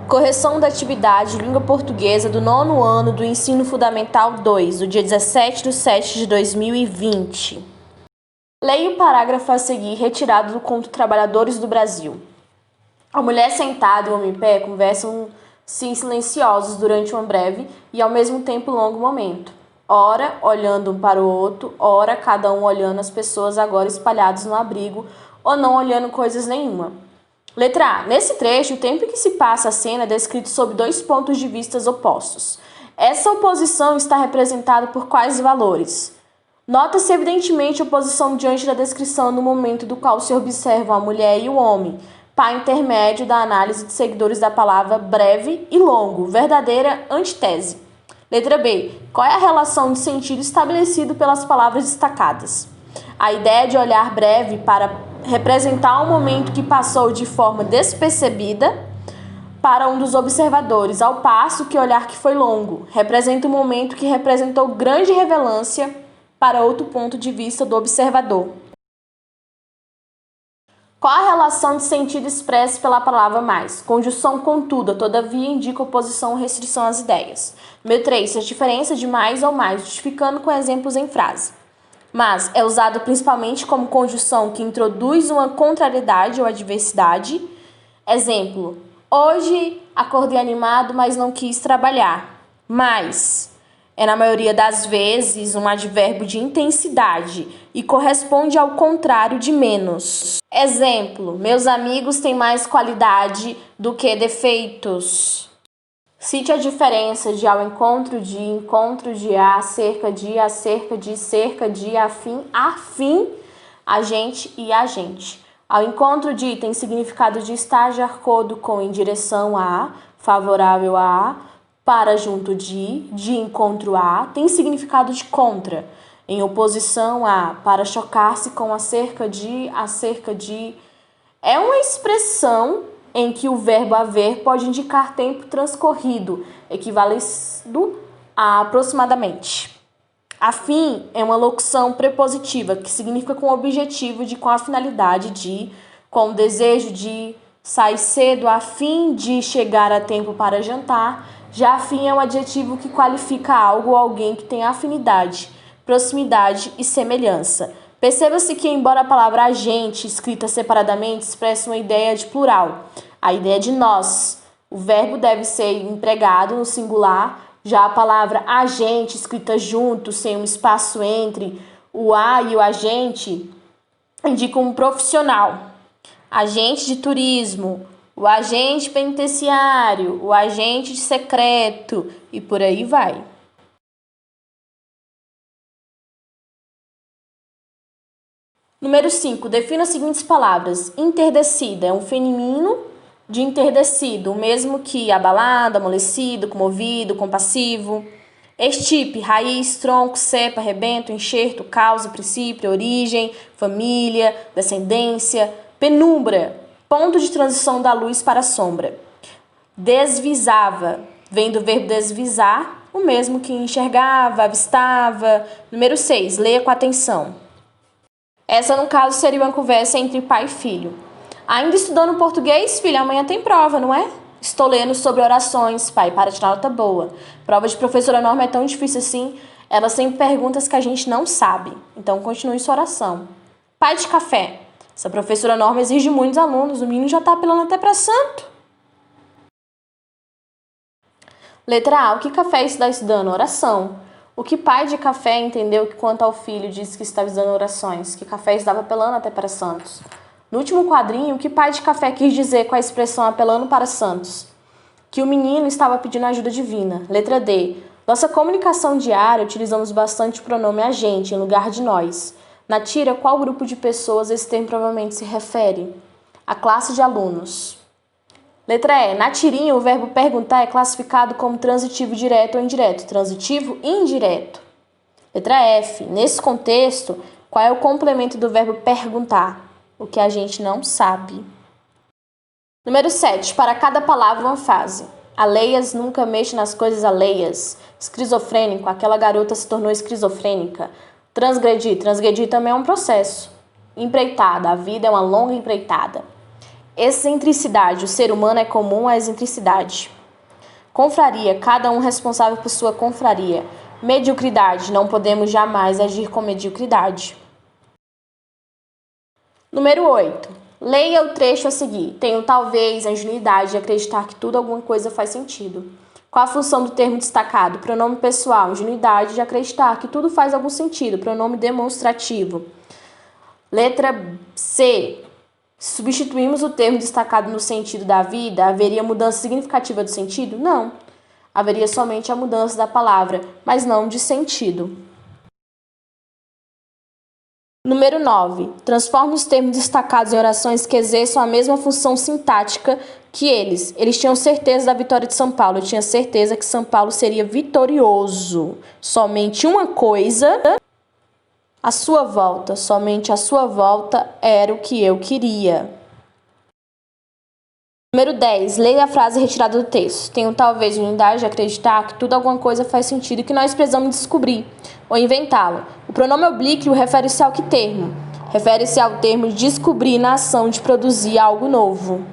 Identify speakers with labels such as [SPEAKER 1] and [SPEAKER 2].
[SPEAKER 1] Correção da atividade língua portuguesa do 9º ano do Ensino Fundamental 2, do dia 17/7/2020. Leia o parágrafo a seguir retirado do conto Trabalhadores do Brasil. A mulher sentada e o homem em pé conversam-se silenciosos durante um breve e ao mesmo tempo longo momento. Ora, olhando um para o outro, ora, cada um olhando as pessoas agora espalhadas no abrigo ou não olhando coisas nenhuma. Letra A. Nesse trecho, o tempo em que se passa a cena é descrito sob 2 pontos de vista opostos. Essa oposição está representada por quais valores? Nota-se evidentemente a oposição diante da descrição no momento do qual se observam a mulher e o homem, par intermédio da análise de seguidores da palavra breve e longo, verdadeira antítese. Letra B. Qual é a relação de sentido estabelecido pelas palavras destacadas? A ideia de olhar breve para representar um momento que passou de forma despercebida para um dos observadores, ao passo que olhar que foi longo representa um momento que representou grande relevância para outro ponto de vista do observador. Qual a relação de sentido expressa pela palavra mais? Conjunção contudo, todavia indica oposição ou restrição às ideias. Número 3. A diferença de mais ou mais, justificando com exemplos em frase. Mas é usado principalmente como conjunção que introduz uma contrariedade ou adversidade. Exemplo: hoje acordei animado, mas não quis trabalhar. Mas é, na maioria das vezes, um advérbio de intensidade e corresponde ao contrário de menos. Exemplo: meus amigos têm mais qualidade do que defeitos. Cite a diferença de ao encontro de, a, acerca de, cerca de, afim, agente e agente. Ao encontro de tem significado de estar de acordo com, em direção a, favorável a, para junto de encontro a, tem significado de contra, em oposição a, para chocar-se com acerca de, é uma expressão em que o verbo haver pode indicar tempo transcorrido, equivalendo a aproximadamente. A fim é uma locução prepositiva que significa com o objetivo de, com a finalidade de, com o desejo de, sai cedo a fim de chegar a tempo para jantar. Já a fim é um adjetivo que qualifica algo ou alguém que tem afinidade, proximidade e semelhança. Perceba-se que, embora a palavra agente, escrita separadamente, expresse uma ideia de plural, a ideia de nós, o verbo deve ser empregado no singular, já a palavra agente, escrita junto, sem um espaço entre o a e o agente, indica um profissional. Agente de turismo, o agente penitenciário, o agente secreto e por aí vai. Número 5. Defina as seguintes palavras. Interdecida é um feminino de interdecido, o mesmo que abalado, amolecido, comovido, compassivo. Estipe, raiz, tronco, cepa, rebento, enxerto, causa, princípio, origem, família, descendência. Penumbra, ponto de transição da luz para a sombra. Desvisava, vem do verbo desvisar, o mesmo que enxergava, avistava. Número 6. Leia com atenção. Essa, no caso, seria uma conversa entre pai e filho. Ainda estudando português, filho? Amanhã tem prova, não é? Estou lendo sobre orações, pai, para tirar nota boa. Prova de professora Norma é tão difícil assim. Ela sempre pergunta que a gente não sabe. Então, continue sua oração. Pai de café. Essa professora Norma exige muitos alunos. O menino já está apelando até para santo. Letra A. O que café está estudando? Oração. O que pai de café entendeu que quanto ao filho disse que estava estudando orações? Que café estava apelando até para santos. No último quadrinho, o que pai de café quis dizer com a expressão apelando para santos? Que o menino estava pedindo ajuda divina. Letra D. Nossa comunicação diária utilizamos bastante o pronome a gente em lugar de nós. Na tira, qual grupo de pessoas esse termo provavelmente se refere? A classe de alunos. Letra E. Na tirinha, o verbo perguntar é classificado como transitivo direto ou indireto. Transitivo indireto. Letra F. Nesse contexto, qual é o complemento do verbo perguntar? O que a gente não sabe. Número 7. Para cada palavra, uma frase. Alheias nunca mexe nas coisas alheias. Esquizofrênico. Aquela garota se tornou esquizofrênica. Transgredir. Transgredir também é um processo. Empreitada. A vida é uma longa empreitada. Excentricidade. O ser humano é comum à excentricidade. Confraria. Cada um responsável por sua confraria. Mediocridade. Não podemos jamais agir com mediocridade. Número 8. Leia o trecho a seguir. Tenho talvez a ingenuidade de acreditar que tudo alguma coisa faz sentido. Qual a função do termo destacado? Pronome pessoal. Ingenuidade de acreditar que tudo faz algum sentido. Pronome demonstrativo. Letra C. Se substituirmos o termo destacado no sentido da vida, haveria mudança significativa do sentido? Não. Haveria somente a mudança da palavra, mas não de sentido. Número 9. Transforme os termos destacados em orações que exerçam a mesma função sintática que eles. Eles tinham certeza da vitória de São Paulo. Eu tinha certeza que São Paulo seria vitorioso. Somente uma coisa, a sua volta. Somente a sua volta era o que eu queria. Número 10. Leia a frase retirada do texto. Tenho talvez unidade de acreditar que tudo alguma coisa faz sentido e que nós precisamos descobrir ou inventá-lo. O pronome oblíquo refere-se ao que termo? Refere-se ao termo de descobrir na ação de produzir algo novo.